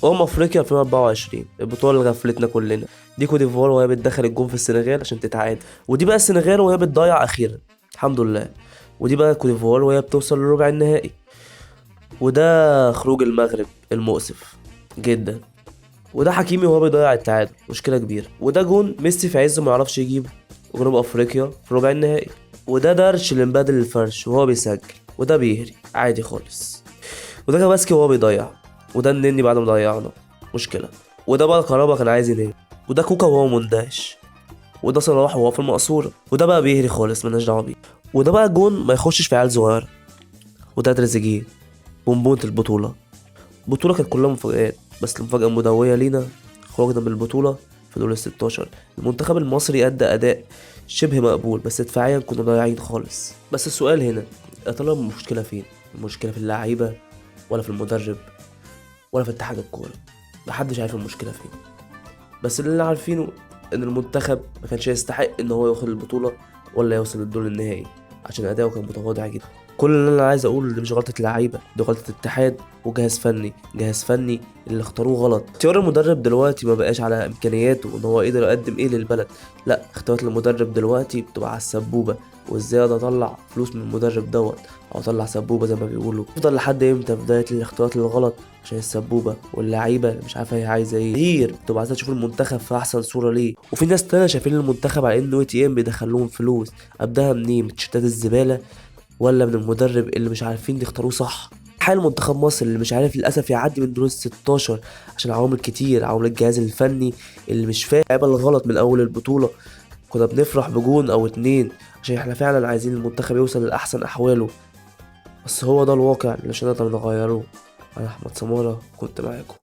افريقيا 2024 البطوله اللي غفلتنا كلنا. دي كوت ديفوار وهي بتدخل الجون في السنغال عشان تتعادل، ودي بقى السنغال وهي بتضيع اخيرا، الحمد لله. ودي بقى كوت ديفوار وهي بتوصل لربع النهائي. وده خروج المغرب المؤسف جدا. وده حكيمي وهو بيضيع التعادل، مشكله كبيره. وده جون ميسي في عزه ما يعرفش يجيبه، وجنوب افريقيا في ربع النهائي. وده درش اللي مبادل الفرش وهو بيسجل، وده بيهري عادي خالص. وده كباسكي وهو بيضيع. وده النني بعد ما ضيعنا، مشكلة. وده بقى كهربا كان عايز ينام. وده كوكا وهو مندهش. وده صلاح وهو في المقصورة. وده بقى بيهري خالص ملناش دعوة بيه. وده بقى جون ما يخشش في عيال صغيرة. وده تريزيجيه بونبونة البطولة. البطولة كانت كلها مفاجآت، بس المفاجأة المدوية لينا خرجنا من البطولة في دور الستاشر. المنتخب المصري أدى أداء شبه مقبول، بس دفاعيا كنا ضايعين خالص. بس السؤال هنا، يا ترى المشكلة فين؟ المشكلة في اللعيبة، ولا في المدرب، ولا في اتحاد الكورة؟ محدش عارف المشكلة فين. بس اللي عارفينه ان المنتخب ما كانش يستحق ان هو ياخد البطولة ولا يوصل للدور النهائي، عشان اداؤه كان متواضع جدا. كل اللي انا عايز اقوله دي مش غلطة لعيبة، دي غلطة اتحاد وجهاز فني. جهاز فني اللي اختاروه غلط. اختيار المدرب دلوقتي ما بقاش على امكانياته ان هو قدر يقدم ايه للبلد، لا، اختيارات المدرب دلوقتي بتبقى على السبوبة، وازاي اقدر اطلع فلوس من المدرب دوت، او اطلع سبوبة زي ما بيقولوا. افضل لحد امتى في بداية الاختيارات الغلط عشان السبوبة واللعيبة اللي مش عارفة هي عايزة ايه؟ كتير بتبقى عايزة تشوف المنتخب في احسن صورة ليه. وفي ناس تانية شايفين المنتخب على انه ATM بيدخلهم فلوس. ابداها منين؟ من تيشيرتات الزبالة، ولا من المدرب اللي مش عارفين يختاروه صح؟ حال منتخب مصر اللي مش عارف للاسف يعدي من دور ال16 عشان عوامل كتير، عوامل الجهاز الفني اللي مش فاهم اللعيبة الغلط من اول البطولة. كنا بنفرح بجون او اتنين عشان احنا فعلا عايزين المنتخب يوصل لاحسن احواله، بس هو ده الواقع اللي مش هنقدر نغيره. انا احمد سمارة كنت معاكم.